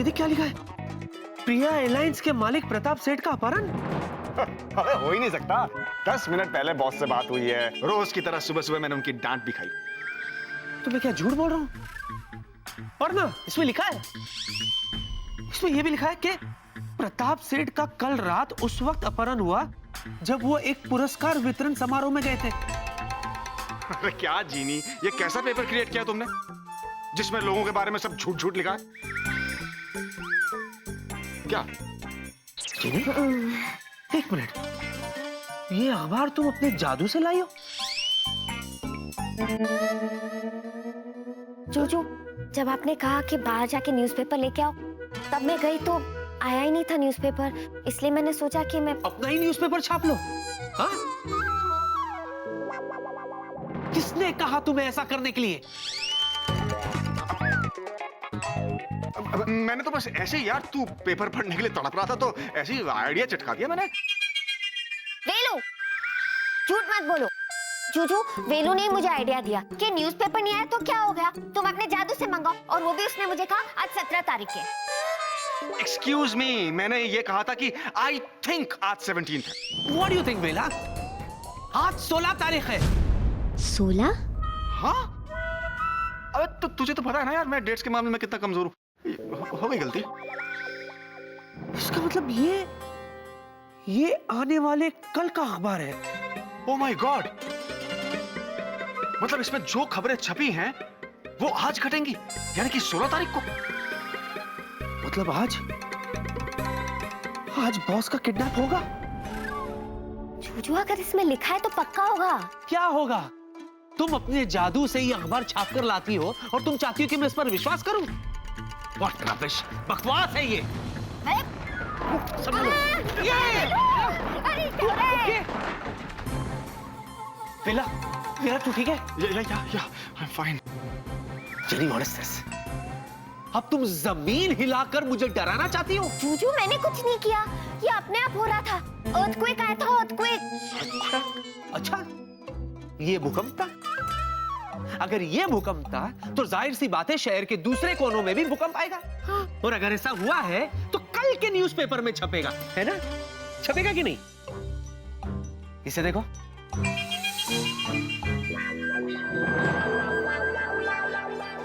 ये देख क्या लिखा है, प्रिया एयरलाइंस के मालिक प्रताप सेठ का अपहरण। अरे हो ही नहीं सकता। 10 मिनट पहले बॉस से बात हुई है, रोज की तरह सुबह सुबह मैंने उनकी डांट भी खाई। तो मैं क्या झूठ बोल रहा हूँ? और ना इसमें लिखा है, इसमें यह भी लिखा है कि प्रताप सेठ का कल रात उस वक्त अपहरण हुआ जब वो एक पुरस्कार वितरण समारोह में गए थे। अरे क्या जीनी, ये कैसा पेपर क्रिएट किया तुमने जिसमें लोगों के बारे में सब झूठ झूठ लिखा है? क्या जीनी, एक मिनट, ये अखबार तुम अपने जादू से लाई हो? जोजो, जब आपने कहा कि बाहर जाके न्यूज़पेपर लेके आओ, तब मैं गई तो आया ही नहीं था न्यूज़पेपर, इसलिए मैंने सोचा कि मैं अपना ही न्यूज़पेपर छाप लो। हाँ? किसने कहा तुम्हें ऐसा करने के लिए? मैंने तो बस ऐसे ही यार, तू पेपर पढ़ने के लिए तड़प रहा था तो ऐसे ही आइडिया चटका दिया मैंने। वेलू, झूठ मत बोलो। जूजू, वेलू ने मुझे आइडिया दिया कि न्यूज़पेपर नहीं आया तो क्या हो गया, तुम अपने जादू से मंगाओ, और वो भी उसने मुझे कहा आज 17 तारीख है। एक्सक्यूज मी, मैंने ये कहा था कि आई थिंक आज 17 है। What do you think, बेला? आज 16 तारीख है। 16? हाँ? अबे तो तुझे तो पता है ना यार, मैं डेट्स के मामले में कितना कमजोर हूँ। हो गई गलती। इसका मतलब ये आने वाले कल का अखबार है। ओह माय गॉड, मतलब इसमें जो खबरें छपी हैं वो आज घटेंगी, यानी कि 16 तारीख को। मतलब आज बॉस का किडनैप होगा। जूजू, अगर इसमें लिखा है तो पक्का होगा। क्या होगा? तुम अपने जादू से ये अखबार छाप कर लाती हो और तुम चाहती हो कि मैं इस पर विश्वास करूं? What rubbish! बकवास है ये। वेला, वेला तू ठीक है? या, I'm fine. Jenny, what is this? अब तुम जमीन हिलाकर मुझे डराना चाहती हो? जूजू, मैंने कुछ नहीं किया, ये अपने आप हो रहा था। अर्थक्वेक आया था, अर्थक्वेक। अच्छा, ये भूकंप था? अगर ये भूकंप था तो जाहिर सी बात है शहर के दूसरे कोनों में भी भूकंप आएगा। हाँ। और अगर ऐसा हुआ है तो कल के न्यूज़पेपर में छपेगा, है ना? छपेगा कि नहीं? इसे देखो।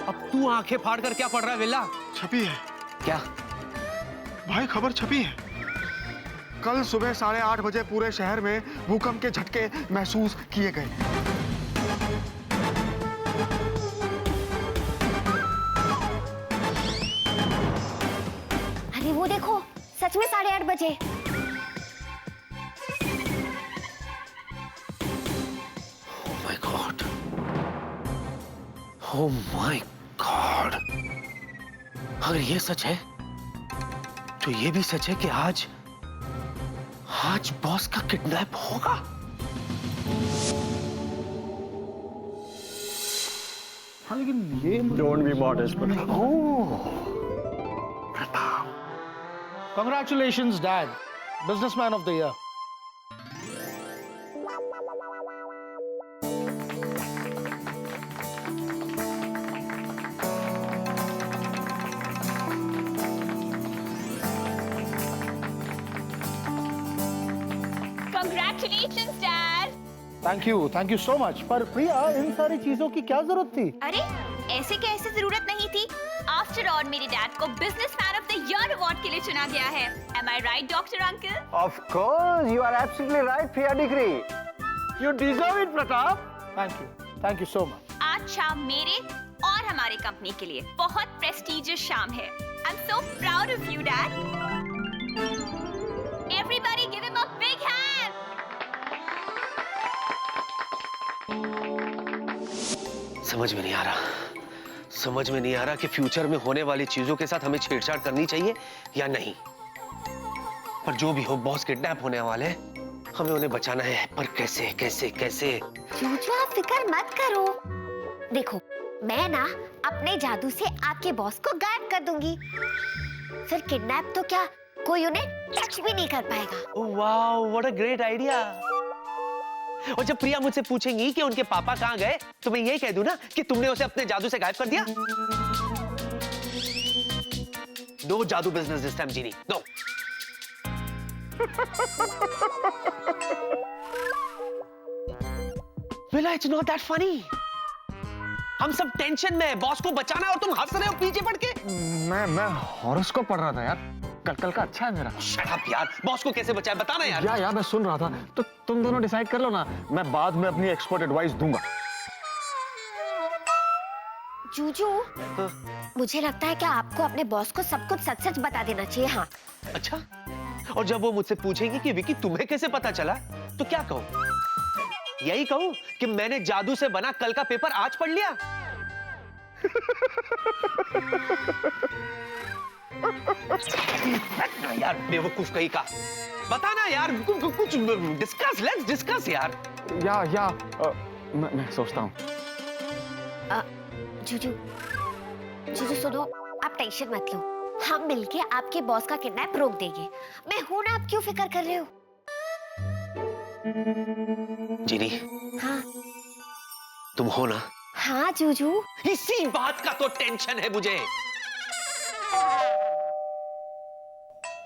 अब तू आंखें फाड़ कर क्या पढ़ रहा है वेला? छपी है क्या? भाई, खबर छपी है। कल सुबह 8:30 बजे पूरे शहर में भूकंप के झटके महसूस किए गए। अरे वो देखो, सच में 8:30 बजे। Oh my God! Oh my God! अगर ये सच है तो ये भी सच है कि आज बॉस का किडनैप होगा। हाँ, लेकिन ये don't be modest. Congratulations, Dad, Businessman of the Year. Congratulations, Dad. Thank you so much. पर प्रिया, इन सारी चीजों की क्या जरूरत थी? अरे ऐसे कैसे जरूरत नहीं थी? आफ्टर ऑल मेरे डैड को businessman of the year award के लिए चुना गया है। Am I right, Dr. Uncle? Of course, you are absolutely right, Priya Degree. You deserve it, Pratap. Thank you so much. आज शाम मेरे और हमारे कंपनी के लिए बहुत प्रेस्टिजियस शाम है। I'm so proud of you, Dad. Everybody give him a big hand. समझ में नहीं आ रहा कि फ्यूचर में होने वाली चीजों के साथ हमें छेड़छाड़ करनी चाहिए या नहीं। पर जो भी हो, बॉस किडनैप होने वाले हैं, हमें उन्हें बचाना है। पर कैसे? जूजू, आप फिक्र मत करो। देखो, मैं ना अपने जादू से आपके बॉस को गायब कर दूंगी। फिर किडनैप तो क्या, कोई उन्हें टच भी नहीं कर पाएगा। Oh wow, what a great idea. और जब प्रिया मुझसे पूछेंगी कि उनके पापा कहाँ गए, तो मैं यही कह दूं ना कि तुमने उसे अपने जादू से गायब कर दिया। नो जादू business this time genie, no. विला, इट्स नॉट दैट फनी। हम सब टेंशन में है, बॉस को बचाना और तुम हंस रहे हो पीछे पड़ के। मैं हॉरोस्कोप पढ़ रहा था यार, कल का अच्छा है मेरा। शट अप यार, बॉस को कैसे बचाए बताना यार। यार मैं सुन रहा था, तो तुम दोनों डिसाइड कर लो ना, मैं बाद में अपनी एक्सपर्ट एडवाइस दूंगा। जूजू, मुझे लगता है कि आपको अपने बॉस को सब कुछ सच सच बता देना चाहिए। हाँ। अच्छा, और जब वो मुझसे पूछेंगे कि विकी तुम्हें कैसे पता चला, तो क्या कहूं? यही कहूं कि मैंने जादू से बना कल का पेपर आज पढ़ लिया। यार बेवकूफ कहीं का, बताना यार, कुछ डिस्कस, लेट्स डिस्कस यार। या मैं सोचता हूँ। जूजू, जूजू सुनो, आप टेंशन मत लो, हम मिलके आपके बॉस का किडनैप रोक देंगे। मैं हूं ना, आप क्यों फिक्र कर रहे हो? जीनी, हाँ तुम हो ना? हाँ जूजू। इसी बात का तो टेंशन है मुझे।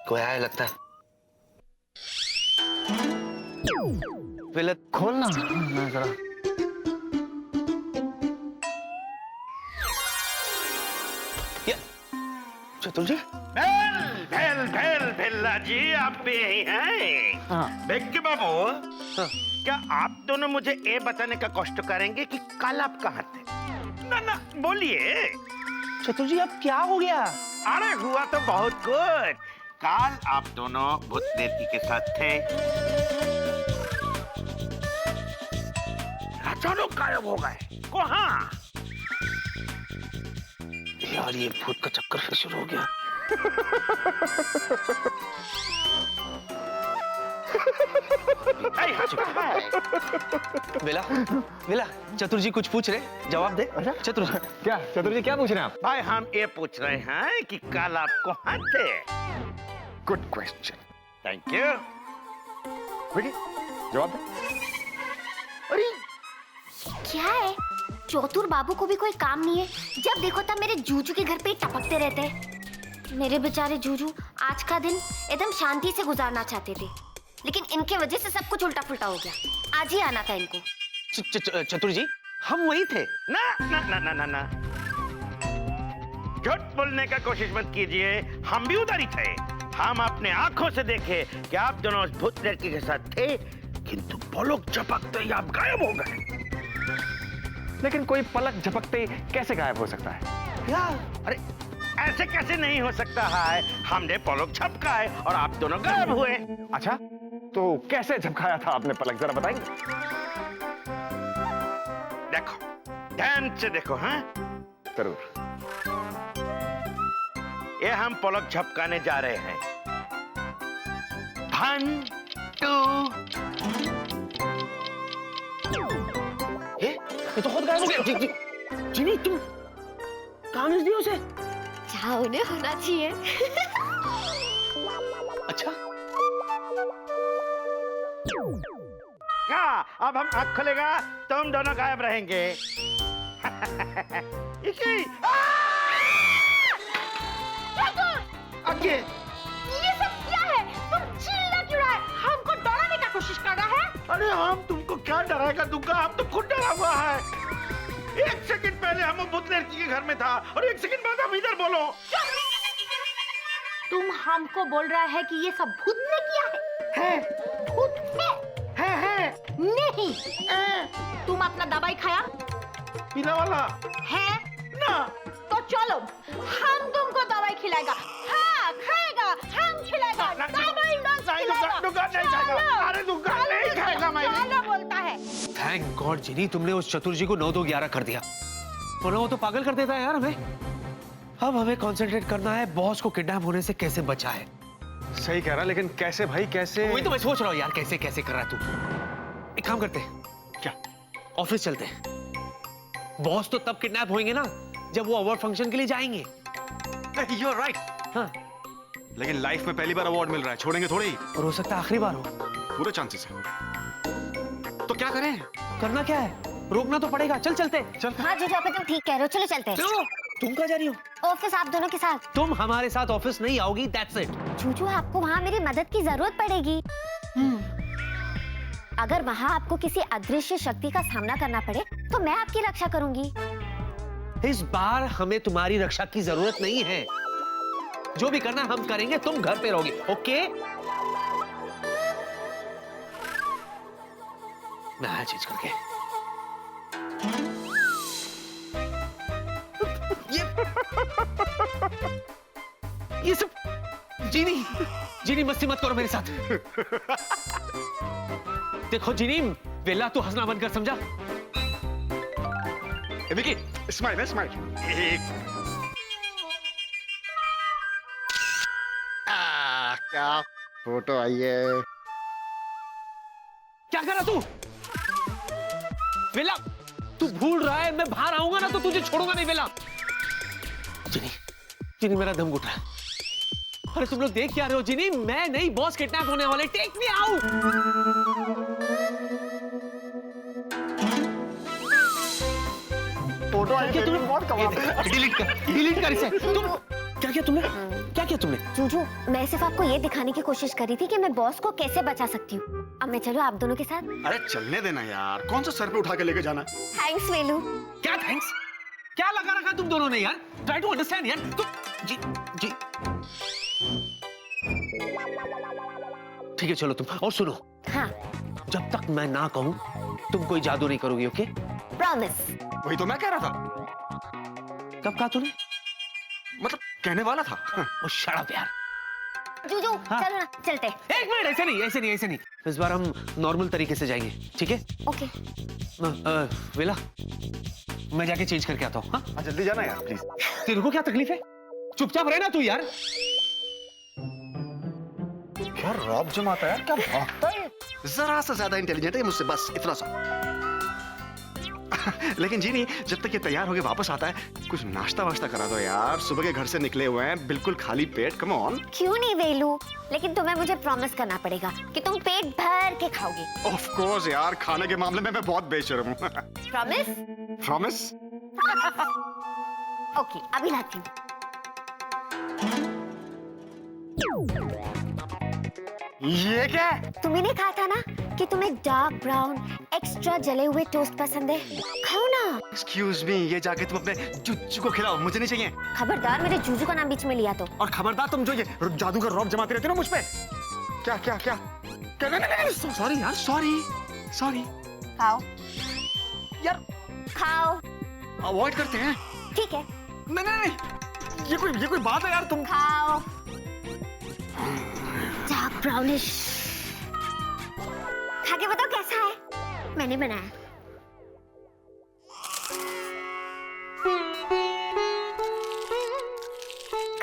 कोई आया लगता है। विलत खोलना जरा। चतुर जी, भेल्ला जी, आप भी यही हैं? हाँ। बेक्की बाबू, क्या आप दोनों मुझे ये बताने का कष्ट करेंगे कि कल आप कहाँ थे? ना बोलिए। चतुर जी अब क्या हो गया? अरे हुआ तो बहुत कुछ। कल आप दोनों भूत देवकी के साथ थे, अचानक गायब हो गए। कहाँ? यार ये भूत का चक्कर फिर शुरू हो गया। विला, विला, चतुर जी कुछ पूछ रहे, जवाब दे। अच्छा? चतुर जी क्या चतुर जी क्या पूछ रहे हैं आप? भाई हम ये पूछ रहे हैं कि कल आप कहाँ थे? Good question. Thank you. Vicky, जवाब दे। अरे क्या है, चौतुर बाबू को भी कोई काम नहीं है, जब देखो तब मेरे जूजू के घर पे ही टपकते रहते हैं। मेरे बेचारे जूजू आज का दिन एकदम शांति से गुजारना चाहते थे, लेकिन इनके वजह से सब कुछ उल्टा पुल्टा हो गया। आज ही आना था इनको। चतुर जी हम वही थे। ना ना ना ना ना ना, झूठ बोलने का कोशिश मत कीजिए, हम भी उधर ही थे। हम अपने आंखों से देखे कि आप दोनों उस भूत लड़की के साथ थे, किंतु पलक झपकते ही आप गायब हो गए। लेकिन कोई पलक झपकते कैसे गायब हो सकता है? यार अरे ऐसे कैसे नहीं हो सकता है? हमने पलक झपकाए और आप दोनों गायब हुए। अच्छा, तो कैसे झपकाया था आपने पलक, जरा बताएंगे? देखो, ध्यान से देखो। हाँ जरूर। ये हम पलक झपकाने जा रहे हैं। 1 2 ये तो खुद गायब हो गया। जीनी तुम काम इस दियो से। जहाँ उन्हें होना चाहिए। अच्छा क्या अब हम आँख खोलेगा तो हम दोनों गायब रहेंगे। आगे ये सब क्या है? तुम चिल्ला क्यों रहा है? हमको डराने का कोशिश कर रहा है? अरे हम तुमको क्या डराएगा दूंगा, हम तो खुद डरा हुआ है। 1 सेकंड पहले हम भूत लड़की के घर में था और 1 सेकंड बाद हम इधर बोलो। तुम हमको बोल रहा है कि ये सब भूत ने किया है? भूत ने? नहीं। तुम अपना दवाई खाया पीला वाला है ना? तो चलो हम तुमको दवाई खिलाएगा। हाँ खाएगा, हम खिलाएगा। दवाई दुकान नहीं खाएगा। अरे दुकान नहीं खाएगा। मैं चलो बोलता है। थैंक गॉड जीनी, तुमने उस चतुर जी को 9 2 11 कर दिया, वरना वो तो पागल कर देता है यार हमें। अब हमें कंसंट्रेट करना है बॉस को किडनैप होने से कैसे बचा है। सही कह रहा, लेकिन कैसे भाई, कैसे? वही तो मैं सोच रहा हूँ यार, कैसे कैसे कर रहा है तू। एक काम करते हैं, क्या? ऑफिस चलते हैं। बॉस तो तब किडनैप होंगे ना जब वो अवार्ड फंक्शन के लिए जाएंगे। You're right. हाँ, लेकिन लाइफ में पहली बार अवार्ड मिल रहा है, छोड़ेंगे थोड़े ही। और हो सकता है आखिरी बार हो। पूरे चांसेस है। तो क्या करें? करना क्या है, रोकना तो पड़ेगा। चल चलते। चल। हाँ जीजू, अगर तुम ठीक कह रहे हो, चलो चलते हैं। चलो तुम कहाँ जा रही हो? ऑफिस आप दोनों के साथ। तुम हमारे साथ ऑफिस नहीं आओगी, दैट्स इट। जूजू आपको वहाँ मेरी मदद की जरूरत पड़ेगी। अगर वहाँ आपको किसी अदृश्य शक्ति का सामना करना पड़े तो मैं आपकी रक्षा करूंगी। इस बार हमें तुम्हारी रक्षा की जरूरत नहीं है। जो भी करना हम करेंगे, तुम घर पे रहोगे, ओके? मैं आया चेंज करके। ये सब जीनी मस्ती मत करो मेरे साथ। देखो जीनी, वेला तू हंसना बंद कर, समझा? विकी, स्माइल है, स्माइल। क्या फोटो आई है। क्या कर रहा तू? वेला, तू भूल रहा है मैं बाहर आऊंगा ना तो तुझे छोड़ूंगा नहीं वेला। जिनी मेरा दम घुट रहा है। अरे तुम लोग देख क्या रहे हो जिनी? मैं नहीं, बॉस किडनैप होने वाले। Take me out. फोटो आई है, तुमने बहुत कमाल। डिलीट कर इसे। तुम क्या किया तुमने? क्या किया तुमने? जूजू, मैं सिर्फ आपको ये दिखाने की कोशिश कर रही थी कि मैं बॉस को कैसे बचा सकती हूँ। अब मैं चलूं आप दोनों के साथ? अरे चलने देना यार, कौन सा सर पे उठा के लेके जाना? थैंक्स वेलू। क्या थैंक्स? क्या लगा रखा तुम दोनों ने यार? ट्राई टू अंडरस्टैंड यार। तुम जी ठीक है, चलो तुम। और सुनो, हाँ, जब तक मैं ना कहूं तुम कोई जादू नहीं करोगी, ओके? प्रॉमिस। वही तो मैं कह रहा था। कब कहा तूने? मतलब कहने वाला था। ओ शट अप यार। जूजू, हाँ। चलो ना, चलते। एक मिनट, ऐसे नहीं। इस बार हम नॉर्मल तरीके से जाएंगे, ठीक है? ओके। वेला, मैं जाके चेंज करके आता हूँ। हाँ, जल्दी जाना यार, प्लीज। तेरे को क्या तकलीफ है? चुपचाप रहे ना तू यार। क्या रॉब जमाता है यार, क्या भागता है। जरा सा ज्यादा इंटेलिजेंट है मुझसे, बस इतना सा। लेकिन जीनी, जब तक ये तैयार होके वापस आता है, कुछ नाश्ता वाश्ता करा दो यार। सुबह के घर से निकले हुए हैं, बिल्कुल खाली पेट। Come on. क्यों नहीं वेलू, लेकिन तुम्हें मुझे प्रॉमिस करना पड़ेगा कि तुम पेट भर के खाओगे। ऑफ कोर्स यार, खाने के मामले में मैं बहुत बेशर्म हूँ। प्रॉमिस? प्रॉमिस? ओके, अभी लाती हूँ। ये क्या है? तुम्हें नहीं कहा था ना कि तुम्हें डार्क ब्राउन एक्स्ट्रा जले हुए टोस्ट पसंद है? खाओ ना। एक्सक्यूज मी, ये जाके तुम अपने जुज्जू को खिलाओ, मुझे नहीं चाहिए। खबरदार मेरे जूजू का नाम बीच में लिया तो। और खबरदार तुम जो ये जादू का रौब जमाते रहते हो ना मुझ पे। क्या क्या क्या क्या? नहीं, सॉरी यार, सॉरी। खाओ यार, खाओ। अवॉइड करते हैं। ठीक है, नहीं, ये कोई बात है यार। तुम खाओ। Dark brownish. खा के बताओ कैसा है? मैंने बनाया।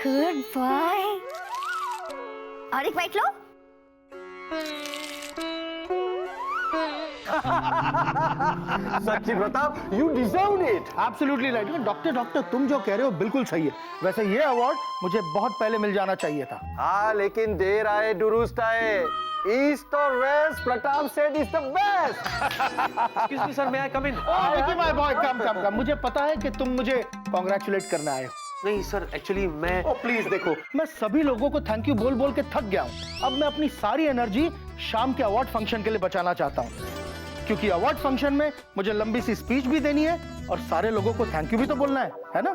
Good boy. और एक बाइट लो। सच्ची Pratap, you deserved it. Absolutely right. Doctor तुम जो कह रहे हो बिल्कुल सही है। वैसे ये अवार्ड मुझे बहुत पहले मिल जाना चाहिए था। हाँ, लेकिन देर आए दुरुस्त आए। ईस्ट और west, Pratap Seth is the best. Excuse me sir, may I come in? Vicky my boy, come. मुझे पता है कि तुम मुझे कांग्रेचुलेट करने आए हो। नहीं सर, एक्चुअली मैं प्लीज देखो, मैं सभी लोगों को थैंक यू बोल बोल के थक गया हूँ। अब मैं अपनी सारी एनर्जी शाम के अवार्ड फंक्शन के लिए बचाना चाहता हूँ, क्योंकि अवार्ड फंक्शन में मुझे लंबी सी स्पीच भी देनी है और सारे लोगों को थैंक यू भी तो बोलना है ना?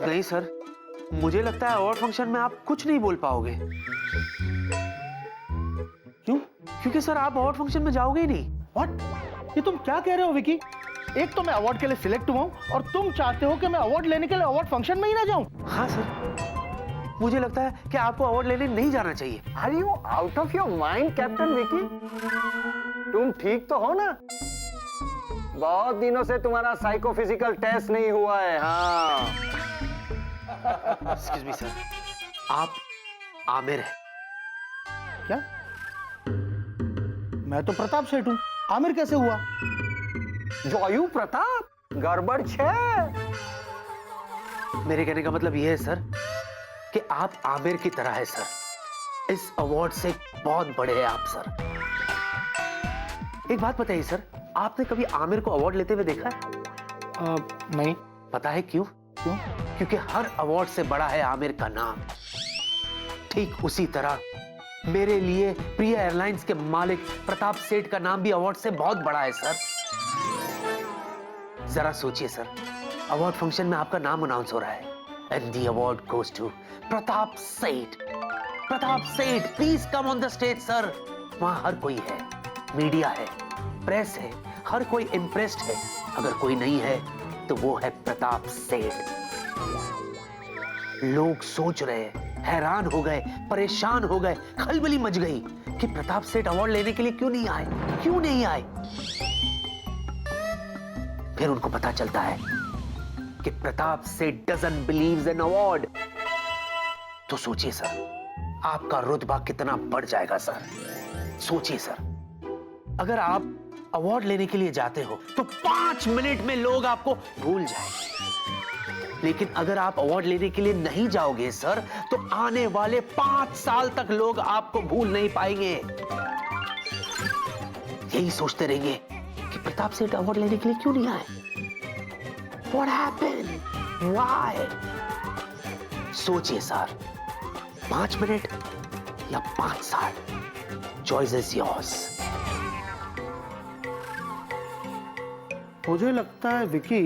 नहीं सर, मुझे लगता है अवार्ड फंक्शन में आप कुछ नहीं बोल पाओगे। क्यों? क्योंकि सर आप अवार्ड फंक्शन में जाओगे ही नहीं। व्हाट? ये तुम क्या कह रहे हो विकी? एक तो मैं अवार्ड के लिए सिलेक्ट हुआ हूं और तुम चाहते हो कि मैं अवार्ड लेने के लिए अवार्ड फंक्शन में ही ना जाऊं? हाँ सर, मुझे लगता है कि आपको अवार्ड लेने नहीं जाना चाहिए। Are you out of your mind, captain Vicky? तुम ठीक तो हो ना? बहुत दिनों से तुम्हारा साइकोफिजिकल टेस्ट नहीं हुआ है। हाँ। एक्सक्यूज मी सर, आप आमिर हैं? क्या? मैं तो प्रताप सेठ हूं, आमिर कैसे हुआ? जॉयू प्रताप, गड़बड़ छे। मेरे कहने का मतलब यह है सर कि आप आमिर की तरह है सर। इस अवार्ड से बहुत बड़े हैं आप सर। एक बात बताइए सर, आपने कभी आमिर को अवार्ड लेते हुए देखा है? नहीं। पता है क्यों? क्योंकि हर अवार्ड से बड़ा है आमिर का नाम। ठीक उसी तरह मेरे लिए प्रिया एयरलाइंस के मालिक प्रताप सेठ का नाम भी अवार्ड से बहुत बड़ा है सर। जरा सोचिए सर, अवार्ड फंक्शन में आपका नाम अनाउंस हो रहा है and the award goes to Pratap Seth. Pratap Seth, please come on the stage sir. वहां हर कोई है, मीडिया है, प्रेस है, हर कोई इम्प्रेस्ड है। अगर कोई नहीं है तो वो है प्रताप सेठ। लोग सोच रहे, हैरान हो गए, परेशान हो गए, खलबली मच गई कि प्रताप सेठ अवार्ड लेने के लिए क्यों नहीं आए, क्यों नहीं आए। फिर उनको पता चलता है कि प्रताप सेठ डजंट बिलीव्स इन अवार्ड। तो सोचिए सर, आपका रुतबा कितना बढ़ जाएगा सर। सोचिए सर, अगर आप अवार्ड लेने के लिए जाते हो तो 5 मिनट में लोग आपको भूल जाएंगे, लेकिन अगर आप अवार्ड लेने के लिए नहीं जाओगे सर तो आने वाले 5 साल तक लोग आपको भूल नहीं पाएंगे। यही सोचते रहेंगे कि प्रताप सेठ अवार्ड लेने के लिए क्यों नहीं आए। What happened? Why? सोचिए सर, 5 मिनट या 5 साल, चॉइस इज योर्स। मुझे लगता है विकी,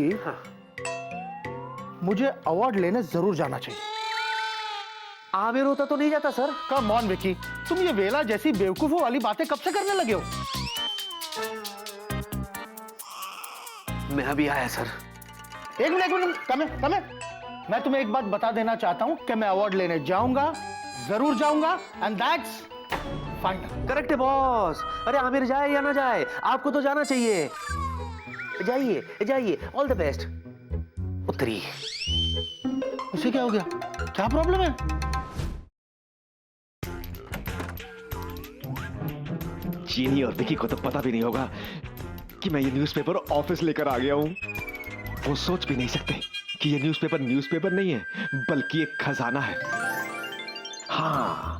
मुझे अवार्ड लेने जरूर जाना चाहिए। आमिर होता तो नहीं जाता सर। कम ऑन विकी, तुम ये वेला जैसी बेवकूफों वाली बातें कब से करने लगे हो? मैं अभी आया सर। एक मिनट, कम है। मैं तुम्हें एक बात बता देना चाहता हूं कि मैं अवार्ड लेने जाऊंगा, जरूर जाऊंगा, एंड दैट्स फाइनल। करेक्ट है बॉस। अरे आमिर जाए या ना जाए, आपको तो जाना चाहिए। जाइए जाइए, ऑल द बेस्ट। उतरिए। उसे क्या हो गया? क्या प्रॉब्लम है? चीनी और विकी को तो पता भी नहीं होगा कि मैं ये न्यूज़पेपर ऑफिस लेकर आ गया हूं। वो सोच भी नहीं सकते कि ये न्यूज़पेपर नहीं है, बल्कि एक खजाना है। हाँ,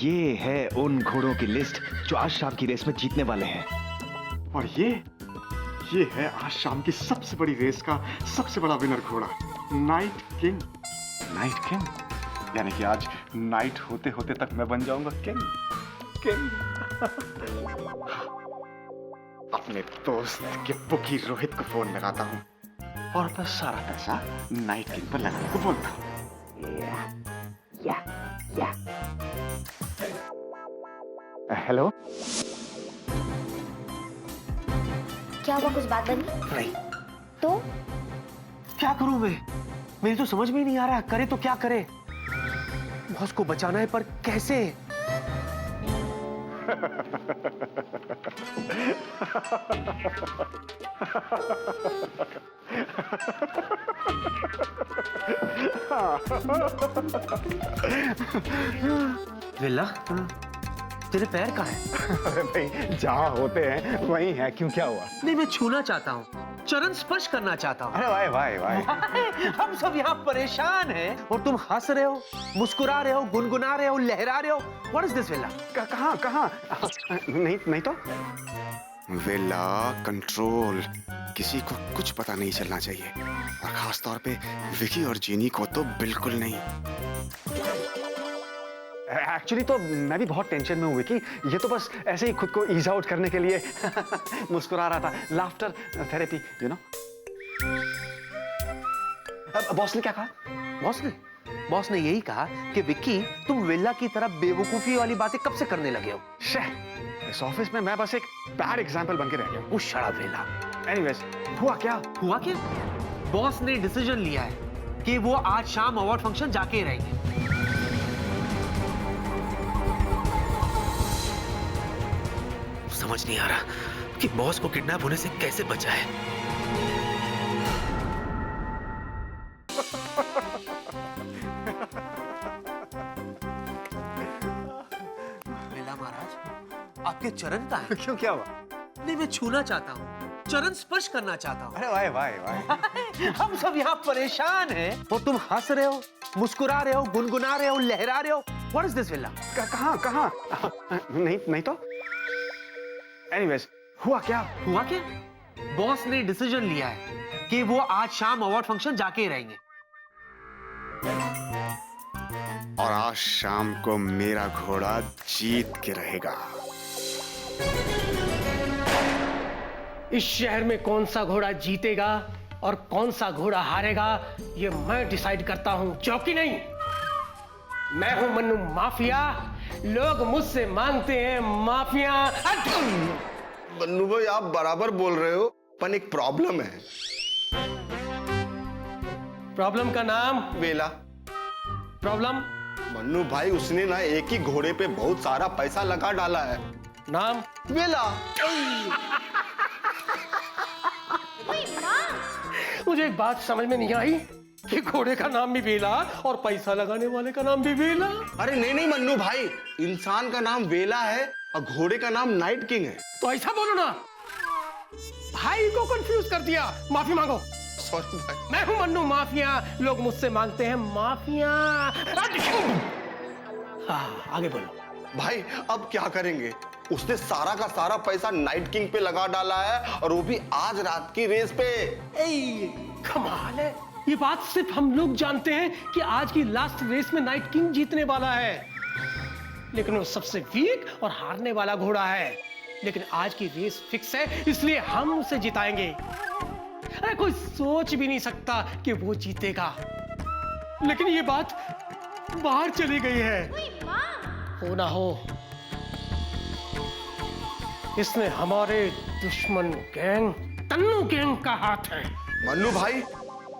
ये है उन घोड़ों की लिस्ट जो आज शाम की रेस में जीतने वाले हैं। और ये है आज शाम की सबसे बड़ी रेस का सबसे बड़ा विनर घोड़ा, नाइट किंग। नाइट किंग यानी कि आज नाइट होते होते तक मैं बन जाऊंगा किंग। अपने दोस्त के बुकी रोहित को फोन लगाता हूँ और मैं सारा पैसा नाइट किंग पर लगाने को बोलता हूँ। हेलो, क्या हुआ, कुछ बात बनी? नहीं, तो क्या करूं मैं? मेरी तो समझ में ही नहीं आ रहा, करे तो क्या करे। बॉस को बचाना है, पर कैसे? विल्ला, तेरे पैर कहाँ हैं? अरे भाई, जहाँ होते हैं वहीं है, क्यों, क्या हुआ? नहीं, मैं छूना चाहता हूँ, चरण स्पर्श करना चाहता हूँ। अरे वाह। हम सब यहाँ परेशान हैं और तुम हंस रहे हो, मुस्कुरा रहे हो, गुनगुना रहे हो, लहरा रहे हो। What is this, villa? कहाँ? नहीं तो वेला, कंट्रोल। किसी को कुछ पता नहीं चलना चाहिए, और खास तौर पे विकी और जीनी को तो बिल्कुल नहीं। एक्चुअली तो मैं भी बहुत टेंशन में हूँ विकी। ये तो बस ऐसे ही खुद को ईज आउट करने के लिए मुस्कुरा रहा था। Laughter therapy, you know. Boss ने क्या कहा? बॉस ने यही कहा कि विक्की, तुम विल्ला की तरह बेवकूफी वाली बातें कब से करने लगे हो? इस ऑफिस में मैं बस एक बैड एग्जाम्पल बन के रह गया। वो शराब विल्ला। एनीवेज, हुआ क्या? बॉस ने डिसीजन लिया है कि वो आज शाम अवार्ड फंक्शन जाके रहेंगे। समझ नहीं आ रहा कि बॉस को किडनैप होने से कैसे बचाए। विल्ला महाराज, आपके चरण का है। क्यों, क्या हुआ? नहीं, मैं छूना चाहता हूँ, चरण स्पर्श करना चाहता हूँ। अरे वाह। हम सब यहाँ परेशान हैं और तुम हंस रहे हो, मुस्कुरा रहे हो, गुनगुना रहे हो, लहरा रहे हो। What is this, villa? कहाँ? नहीं तो एनीवेज, हुआ क्या? बॉस ने डिसीजन लिया है कि वो आज शाम अवार्ड फंक्शन जाके ही रहेंगे। और आज शाम को मेरा घोड़ा जीत के रहेगा। इस शहर में कौन सा घोड़ा जीतेगा और कौन सा घोड़ा हारेगा, ये मैं डिसाइड करता हूं, चौकी नहीं। मैं हूं मन्नू माफिया, लोग मुझसे मांगते हैं माफिया। बन्नू भाई आप बराबर बोल रहे हो, पर एक प्रॉब्लम है। प्रॉब्लम का नाम? वेला। प्रॉब्लम? मन्नू भाई उसने ना एक ही घोड़े पे बहुत सारा पैसा लगा डाला है। नाम? वेला। मुझे एक बात समझ में नहीं आई कि घोड़े का नाम भी वेला और पैसा लगाने वाले का नाम भी वेला। अरे नहीं नहीं मन्नू भाई, इंसान का नाम वेला है और घोड़े का नाम नाइट किंग है। तो ऐसा बोलो ना, भाई को कंफ्यूज कर दिया, माफी मांगो। सॉरी भाई। मैं हूं मन्नू माफिया, लोग मुझसे मांगते हैं माफिया। हाँ, आगे बोलो। भाई अब क्या करेंगे? उसने सारा का सारा पैसा नाइट किंग पे लगा डाला है, और वो भी आज रात की रेस पे। कमाल है, ये बात सिर्फ हम लोग जानते हैं कि आज की लास्ट रेस में नाइट किंग जीतने वाला है, लेकिन वो सबसे वीक और हारने वाला घोड़ा है। लेकिन आज की रेस फिक्स है, इसलिए हम उसे जिताएंगे। अरे कोई सोच भी नहीं सकता कि वो जीतेगा, लेकिन ये बात बाहर चली गई है। हो ना हो, इसमें हमारे दुश्मन गैंग तन्नू गैंग का हाथ है। मन्नू भाई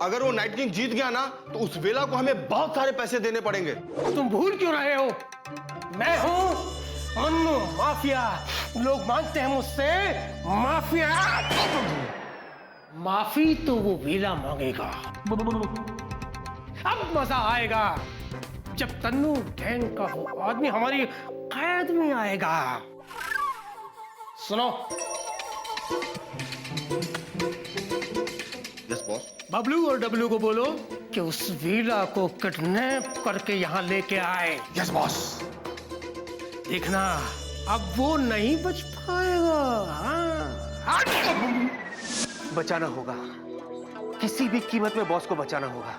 अगर वो नाइट किंग जीत गया ना, तो उस वेला को हमें बहुत सारे पैसे देने पड़ेंगे। तुम भूल क्यों रहे हो, मैं हूं मन्नू माफिया, लोग मांगते हैं मुझसे माफिया। माफी तो वो वेला मांगेगा। अब मजा आएगा जब तन्नू गैंग का वो आदमी हमारी कैद में आएगा। सुनो, यस बॉस। बबलू और डब्लू को बोलो कि उस वीला को किडनैप करके यहाँ लेके आए। Yes boss. देखना अब वो नहीं बच पाएगा। हाँ? बचाना होगा, किसी भी कीमत में बॉस को बचाना होगा।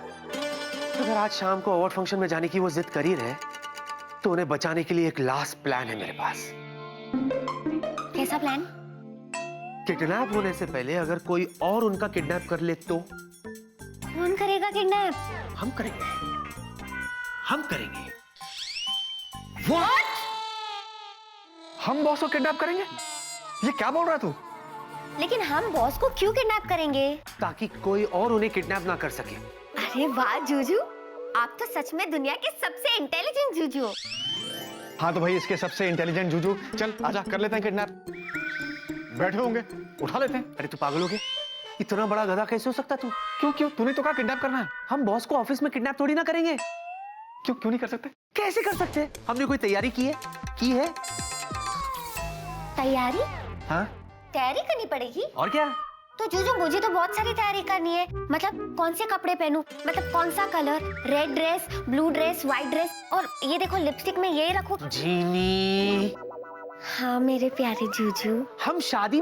अगर आज शाम को अवार्ड फंक्शन में जाने की वो जिद कर ही रहे, तो उन्हें बचाने के लिए एक लास्ट प्लान है मेरे पास। कैसा प्लान? किडनैप होने से पहले अगर कोई और उनका किडनैप कर ले तो? कौन करेगा किडनैप? हम करेंगे, हम करेंगे। What? हम बॉस को किडनैप करेंगे? ये क्या बोल रहा है तू? लेकिन हम बॉस को क्यों किडनैप करेंगे? ताकि कोई और उन्हें किडनैप ना कर सके। अरे वाह जूजू, आप तो सच में दुनिया के सबसे इंटेलिजेंट जूजू हो। हाँ तो भाई इसके सबसे इंटेलिजेंट जूजू, चल आजा कर लेते हैं किडनैप। बैठे होंगे, उठा लेते हैं। अरे तू पागल हो गया? इतना बड़ा गधा कैसे हो सकता तू? क्यों क्यों, तूने तो कहा किडनैप करना है। हम बॉस को ऑफिस में किडनैप थोड़ी ना करेंगे। क्यों क्यों नहीं कर सकते? कैसे कर सकते? हमने कोई तैयारी की है? की है? तैयारी? हाँ? तैयारी करनी पड़ेगी। और क्या? तो जूजू मुझे तो बहुत सारी तैयारी करनी है। मतलब कौन से कपड़े पहनूं, मतलब कौन सा colour, red dress, blue dress, white dress, और ये देखो लिपस्टिक में ये रखूं। जीनी। हाँ मेरे प्यारे जूजू। हम शादी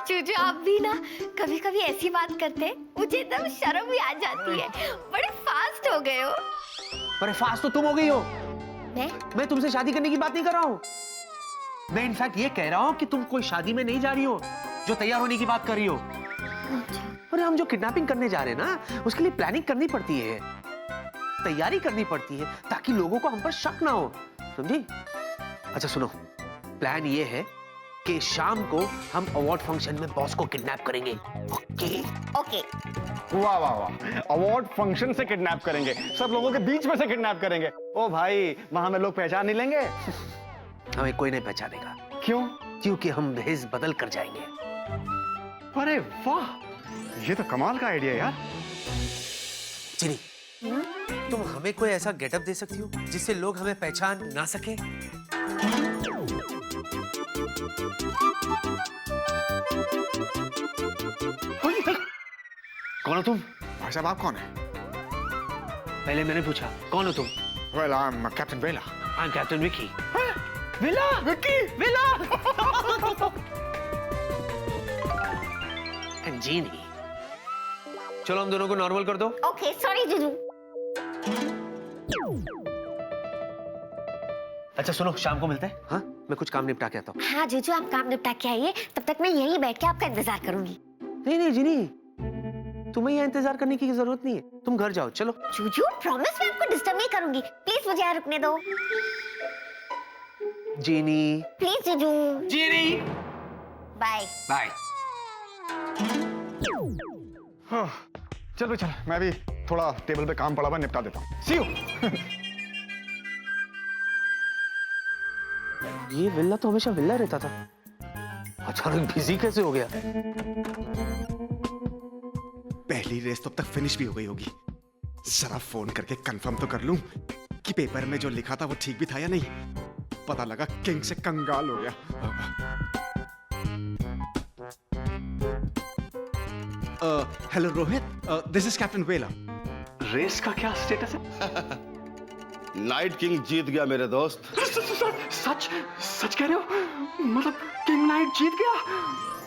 जूजू आप भी ना कभी कभी ऐसी बात करते हैं, मुझे एकदम शर्म भी आ जाती है। बड़े फास्ट हो गए हो। अरे फास्ट तो तुम हो गई हो। मैं तुमसे शादी करने की बात नहीं कर रहा हूँ। मैं इनफैक्ट ये कह रहा हूँ कि तुम कोई शादी में नहीं जा रही हो, जो तैयार होने की बात कर रही हो। अरे हम जो किडनैपिंग करने जा रहे हैं ना, उसके लिए प्लानिंग करनी पड़ती है, तैयारी करनी पड़ती है, ताकि लोगों को हम पर शक ना हो, समझी? अच्छा सुनो, प्लान ये है कि शाम को हम अवार्ड फंक्शन में बॉस को किडनैप करेंगे। ओके? ओके। वाह वाह वाह, अवार्ड फंक्शन से किडनैप करेंगे, सब लोगों के बीच में से किडनैप करेंगे। ओ भाई, वहां में लोग पहचान नहीं लेंगे। हमें कोई नहीं पहचानेगा। क्यों? क्योंकि हम भेष बदल कर जाएंगे। अरे वाह, ये तो कमाल का आइडिया यार। चिनी, तुम हमें कोई ऐसा गेटअप दे सकती हो जिससे लोग हमें पहचान ना सके? कौन हो तुम? भाई साहब आप कौन है? पहले मैंने पूछा कौन हो तुम? Well, I'm Captain Vela. I'm Captain Vicky. Vela, Vicky, Vela. Jeeni. चलो हम दोनों को नॉर्मल कर दो। ओके सॉरी जीजू। अच्छा सुनो, शाम को मिलते हैं। हाँ, मैं कुछ काम निपटा के आता हूँ। हाँ जीजू, आप काम निपटा के आइए, तब तक मैं यहीं बैठ के आपका इंतजार करूंगी। नहीं नहीं जीनी, तुम्हें यहाँ इंतजार करने की जरूरत नहीं है, तुम घर जाओ। चलो जीजू प्रॉमिस, मैं आपको डिस्टर्ब नहीं करूंगी, प्लीज मुझे यहाँ रुकने दो। जीनी। प्लीज जीजू। जीनी। Bye bye. हाँ, चल भाई चल, मैं भी थोड़ा टेबल पे काम पड़ा हुआ निपटा देता हूँ। सी यू। ये विल्ला तो हमेशा विल्ला रहता था, अचानक बिजी कैसे हो गया? पहली रेस तो अब तक फिनिश भी हो गई होगी। जरा फोन करके कंफर्म तो कर लूं कि पेपर में जो लिखा था वो ठीक भी था या नहीं। पता लगा किंग से कंगाल हो गया। Hello Rohit, this is captain वेला। रेस का क्या स्टेटस है? नाइट किंग जीत गया मेरे दोस्त। सच सच कह रहे हो? मतलब किंग नाइट जीत गया?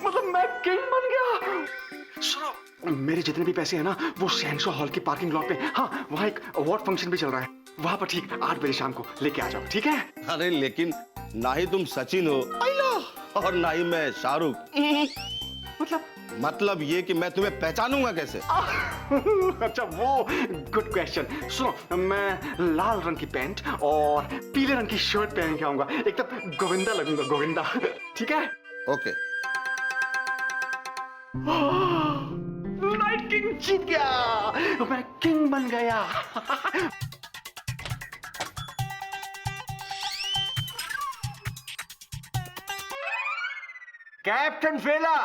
मतलब मैं किंग बन गया? सुनो, मेरे जितने भी पैसे हैं ना, वो सैनशो हॉल की पार्किंग लॉट पे, हाँ वहाँ एक अवार्ड फंक्शन भी चल रहा है, वहां पर ठीक 8 बजे शाम को लेके आ जाओ, ठीक है? अरे लेकिन ना ही तुम सचिन हो और ना ही मैं शाहरुख। मतलब ये कि मैं तुम्हें पहचानूंगा कैसे? अच्छा वो गुड क्वेश्चन। सुनो, मैं लाल रंग की पैंट और पीले रंग की शर्ट पहन के आऊंगा, एकदम गोविंदा लगूंगा, गोविंदा। ठीक है? ओके। नाइट किंग जीत गया, मैं किंग बन गया। कैप्टन वेला,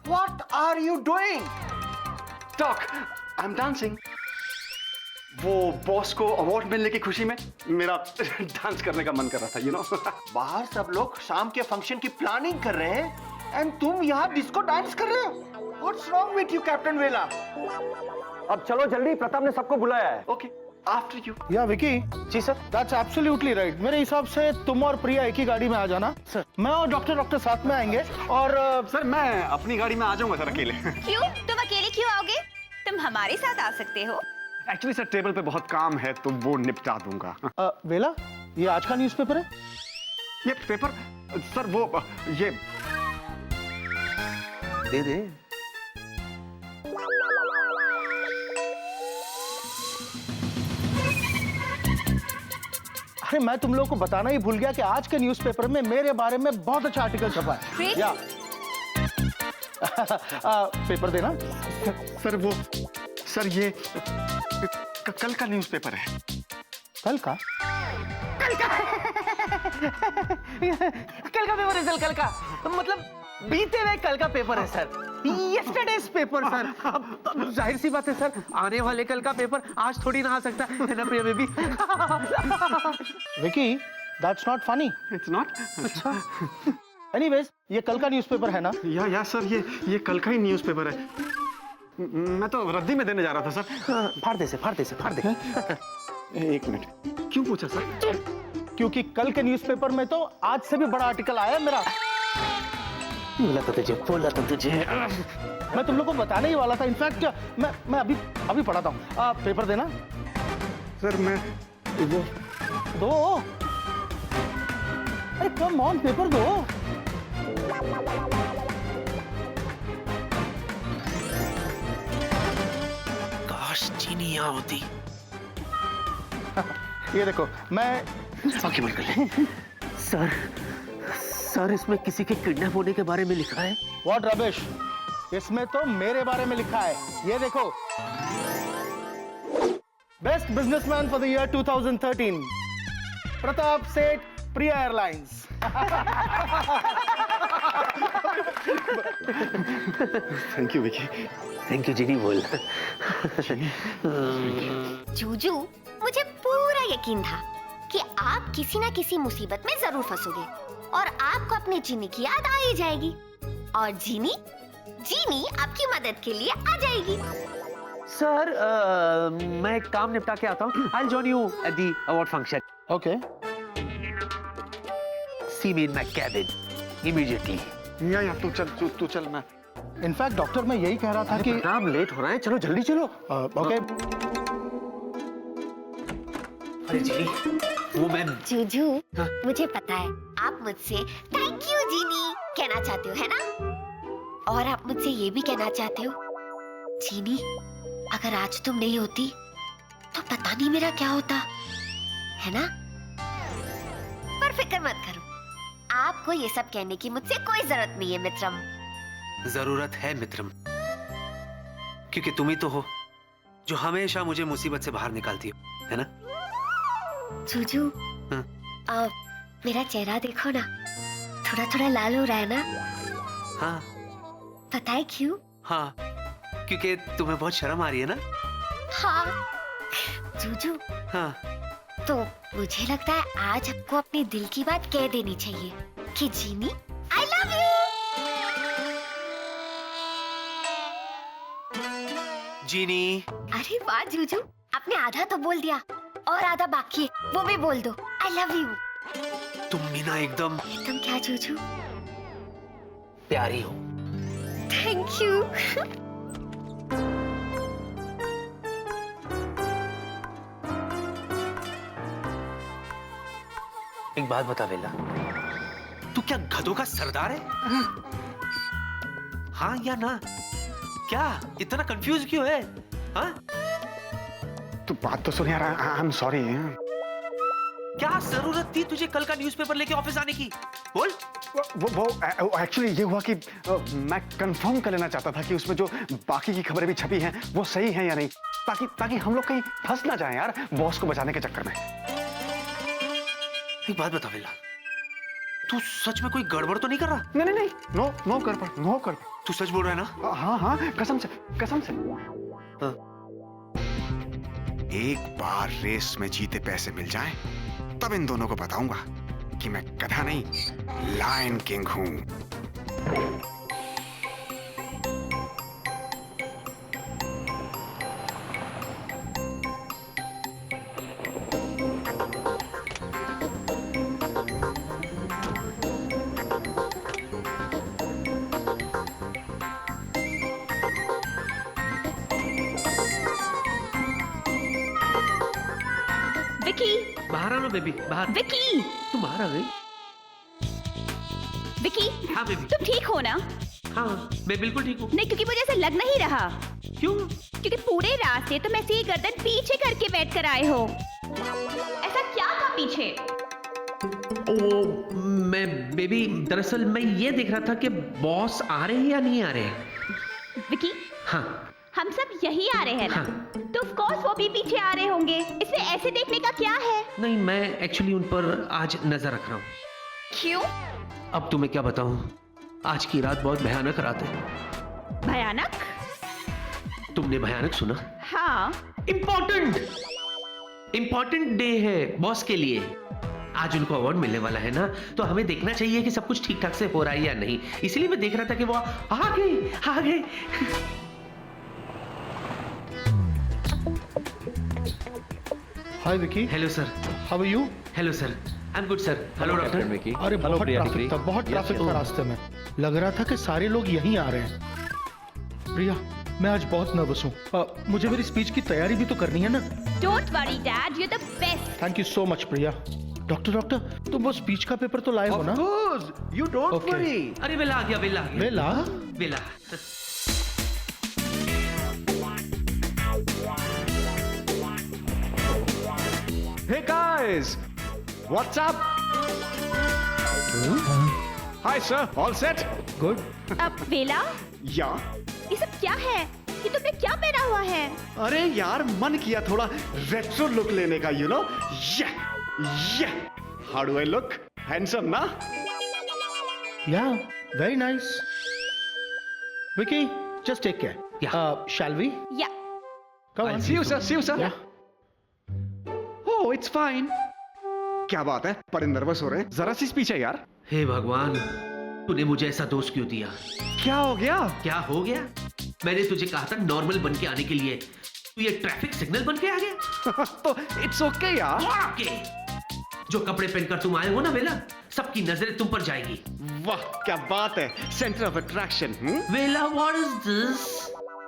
what are you doing? Doc, I am dancing. वो बॉस को अवार्ड मिलने की खुशी में मेरा डांस करने का मन कर रहा था, यू नो। बाहर सब लोग शाम के फंक्शन की प्लानिंग कर रहे हैं एंड तुम यहाँ डिस्को डांस कर रहे हो? What's wrong with you, captain वेला? अब चलो जल्दी, प्रताप ने सबको बुलाया है। Okay, after you. या विकी, जी सर। That's absolutely right. मेरे हिसाब से तुम और प्रिया एक ही गाड़ी में आ जाना। सर, मैं और डॉक्टर साथ में आएंगे और सर मैं अपनी गाड़ी में आ जाऊंगा सर, अकेले। क्यों? तुम अकेले क्यों आओगे? तुम हमारे साथ आ सकते हो। एक्चुअली सर टेबल पे बहुत काम है तो वो निपटा दूंगा। वेला, ये आज का न्यूज़पेपर है? ये पेपर सर वो ये दे दे। अरे मैं तुम लोगों को बताना ही भूल गया कि आज के न्यूज़पेपर में मेरे बारे में बहुत अच्छा आर्टिकल छपा है। Great. या पेपर देना। सर वो सर ये कल का न्यूज़पेपर है। कल का? कल का पेपर है सर, कल का मतलब बीते हुए कल का पेपर है सर, यस्टरडेज पेपर सर। अब जाहिर सी बात है सर, आने वाले कल का पेपर आज थोड़ी ना आ सकता है ना Priya baby? Vicky, that's not funny. It's not. अच्छा। एनीवेज, ये कल का न्यूज़पेपर है ना? या सर ये कल का ही न्यूज़पेपर है। मैं तो रद्दी में देने जा रहा था सर। फाड़ दे से, फाड़ दे से, फाड़ दे। एक मिनट, क्यों पूछा सर? क्योंकि कल के न्यूज़पेपर में तो आज से भी बड़ा आर्टिकल आया है मेरा। बोला तो तुझे। मैं तुम लोग को बताने ही वाला था। इनफैक्ट मैं अभी पढ़ाता हूँ। पेपर देना। सर मैं वो दो। अरे कम ऑन, पेपर दो। काश चीनी यहाँ होती। ये देखो, मैं बाकी मत कर ले। सर इसमें किसी के किडनैप होने के बारे में लिखा है। व्हाट रबिश, इसमें तो मेरे बारे में लिखा है। ये देखो, best businessman for the year 2013, Pratap Seth, Priya airlines. Thank you Vicky. Thank you Jeeni बोल। जूजू, मुझे पूरा यकीन था कि आप किसी ना किसी मुसीबत में जरूर फंसोगे और आपको अपनी जीनी की याद आ ही जाएगी और जीनी आपकी मदद के लिए आ जाएगी। सर मैं एक काम निपटा के आता हूँ। I'll join you at the award function. Okay. See me in my cabin immediately. या तू चल मैं। इनफैक्ट डॉक्टर मैं यही कह रहा था कि प्रताप लेट हो रहा है, चलो जल्दी चलो। ओके अरे जी वो मैं जूजू, मुझे पता है आप मुझसे थैंक यू जीनी कहना चाहते हो, है ना? और आप मुझसे ये भी कहना चाहते हो जीनी, अगर आज तुम नहीं होती तो पता नहीं मेरा क्या होता, है ना? पर फिक्र मत करो, आपको ये सब कहने की मुझसे कोई जरूरत नहीं है मित्रम। जरूरत है मित्रम, क्योंकि तुम ही तो हो जो हमेशा मुझे मुसीबत से बाहर निकालती हो, है ना? जूजू, मेरा चेहरा देखो ना, थोड़ा थोड़ा लाल हो रहा है ना? हाँ पता है क्यों? हाँ, क्योंकि तुम्हें बहुत शर्म आ रही है ना? हाँ जूजू, हाँ तो मुझे लगता है आज आपको अपने दिल की बात कह देनी चाहिए कि जीनी आई लव यू। जीनी, अरे वाह जूजू, आपने आधा तो बोल दिया और आधा बाकी है, वो भी बोल दो। I love you. तुम भी ना एकदम तुम क्या जूजू? प्यारी हो। Thank you. एक बात बता बेला, तू क्या गधों का सरदार है? हाँ या ना? क्या इतना कंफ्यूज क्यों है? हाँ? तू बात तो सुन यार, आई एम सॉरी। क्या जरूरत थी तुझे कल का न्यूज़पेपर लेके ऑफिस आने की? बोल। वो एक्चुअली ये हुआ कि मैं कंफर्म कर लेना चाहता था कि उसमें जो बाकी की खबरें भी छपी हैं वो सही हैं या नहीं, ताकि हम लोग कहीं फंस ना जाएं यार बॉस को बचाने के चक्कर में। एक बात बता बेला, तू सच में कोई गड़बड़ तो नहीं कर रहा? नहीं, नो गड़बड़। तू सच बोल रहा है ना? हाँ, कसम से। हाँ। एक बार रेस में जीते पैसे मिल जाएं, तब इन दोनों को बताऊंगा कि मैं गधा नहीं, लायन किंग हूं। विकी, बाहर आओ ना बेबी, बाहर। विकी, तुम बाहर आ गई? विकी, हाँ बेबी। तुम ठीक हो ना? हाँ मैं बिल्कुल ठीक हूँ। नहीं, क्योंकि मुझे ऐसा लग नहीं रहा। क्यों? क्योंकि पूरे रास्ते तुम ऐसे ही गर्दन पीछे करके बैठ कर आए हो। ऐसा क्या था पीछे? ओ मैं बेबी, दरअसल मैं ये देख रहा था कि बॉस आ रहे हैं या नहीं आ रहे हैं। विकी, हाँ हम सब यही आ रहे हैं ना? हाँ। तो ऑफ कोर्स वो भी पीछे आ रहे होंगे, इसमें ऐसे देखने का क्या है? नहीं, मैं एक्चुअली उन पर आज नजर रख रहा हूँ। क्यों? अब तुम्हें क्या बताऊं, आज की रात बहुत भयानक रात है। भयानक? तुमने भयानक सुना? हाँ। इम्पोर्टेंट डे है बॉस के लिए। आज उनको अवार्ड मिलने वाला है ना, तो हमें देखना चाहिए कि सब कुछ ठीक ठाक से हो रहा है या नहीं। इसलिए मैं देख रहा था कि वो आ गए। Hi Vicky. Hello sir. How are you? Hello sir, I am good sir. Hello doctor. अरे बहुत ट्रैफिक था रास्ते में, लग रहा था कि सारे लोग यहीं आ रहे हैं। प्रिया, मैं आज बहुत नर्वस हूँ, मुझे मेरी स्पीच की तैयारी भी तो करनी है ना। Don't worry dad, you are the best. Thank you so much Priya. Doctor, तुम वो स्पीच का पेपर तो लाए हो ना? You don't Okay. वरी। अरे बेला आ गया, Bela. Hey guys, what's up? Hi sir, all set? Good. अब वेला, या ये सब क्या है? ये तुमने क्या पहना हुआ है? अरे यार, मन किया थोड़ा रेट्रो लुक लेने का, you know. How do I look? Handsome ना? Yeah very nice. Vicky, just take care. Shall we? Yeah come on. See you sir. Yeah. Oh, it's fine. क्या बात है, बड़े नर्वस हो रहे हैं? जरा सी स्पीच है यार। हे भगवान, तूने मुझे ऐसा दोस्त क्यों दिया? क्या हो गया? क्या हो गया? मैंने तुझे कहा था नॉर्मल बन के आने के लिए, तू ये ट्रैफिक सिग्नल बन के आ गया। तो इट्स ओके यार। ओके, जो कपड़े पहनकर तुम आए हो ना बेला, सबकी नजरें तुम पर जाएगी। वाह क्या बात है, सेंटर ऑफ अट्रैक्शन। वेला, व्हाट इज दिस?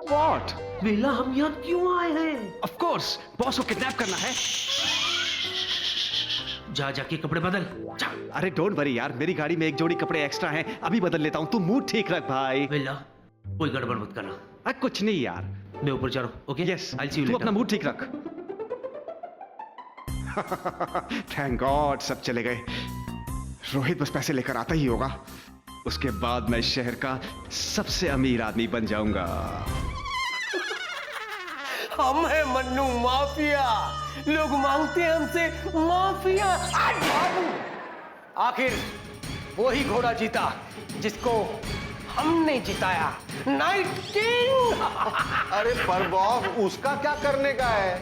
व्हाट? वेला, हम यहाँ क्यों आए हैं? ऑफ कोर्स बॉस को किडनैप करना है। जा जाके कपड़े बदल जा। अरे डोंट वरी यार, मेरी गाड़ी में एक जोड़ी कपड़े एक्स्ट्रा हैं, अभी बदल लेता हूँ। तू मूड ठीक रख भाई। वेला, कोई गड़बड़ मत करना। कुछ नहीं यार। मैं ऊपर जा रहा हूँ। Okay, yes, I see you. तू अपना मूड ठीक रख। थैंक गॉड सब चले गए। रोहित बस पैसे लेकर आता ही होगा, उसके बाद मैं शहर का सबसे अमीर आदमी बन जाऊंगा। हम है मन्नू माफिया, लोग मांगते हैं हमसे माफिया। आखिर वो ही घोड़ा जीता जिसको हमने जिताया, नाइट किंग। अरे पर बॉस, उसका क्या करने का है?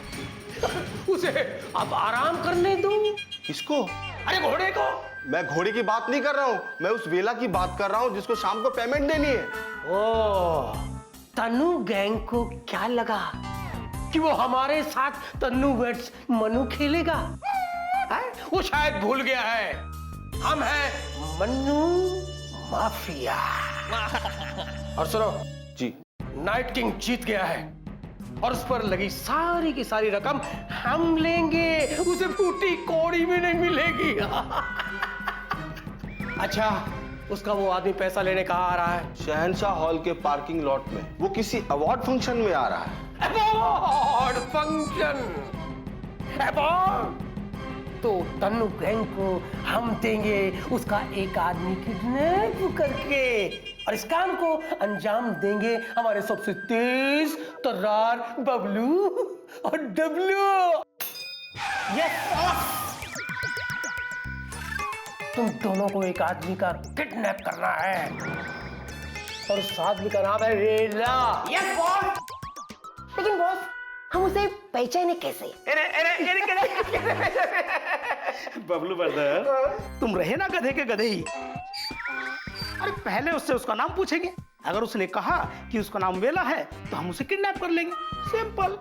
उसे अब आराम करने दो। किसको? अरे घोड़े को। मैं घोड़े की बात नहीं कर रहा हूँ, मैं उस वेला की बात कर रहा हूँ जिसको शाम को पेमेंट देनी है। ओ, तन्नू गैंग को क्या लगा कि वो हमारे साथ तन्नू वेट्स मनु खेलेगा? है? वो शायद भूल गया है, हम हैं मन्नू माफिया। और सुनो जी, नाइट किंग जीत गया है और उस पर लगी सारी की सारी रकम हम लेंगे, उसे फूटी कौड़ी भी नहीं मिलेगी। अच्छा, उसका वो आदमी पैसा लेने कहाँ आ रहा है? शहंशाह हॉल के पार्किंग लॉट में। वो किसी अवार्ड फंक्शन में आ रहा है। Award function? अवार्ड तो तन्नू गैंग को हम देंगे उसका एक आदमी किडनैप करके, और इस काम को अंजाम देंगे हमारे सबसे तेज तर्रार बबलू और डब्लू। यस, तुम दोनों को एक आदमी का किडनैप करना है और उस आदमी का नाम है वेला। Yes boss. लेकिन बॉस, हम उसे पहचाने कैसे? बबलू ब्रदर, तुम रहे ना गधे के गधे ही। अरे पहले उससे उसका नाम पूछेंगे, अगर उसने कहा कि उसका नाम वेला है तो हम उसे किडनैप कर लेंगे, सिंपल।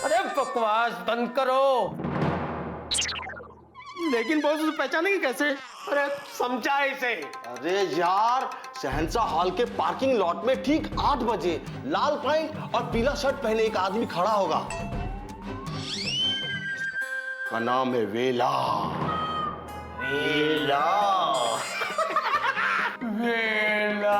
अरे बकवास बंद करो। लेकिन बॉस उसे पहचानेंगे कैसे? अरे समझा इसे। अरे यार, शहंशाह हॉल के पार्किंग लॉट में ठीक 8 बजे लाल पैंट और पीला शर्ट पहने एक आदमी खड़ा होगा, का नाम है वेला। वेला। वेला।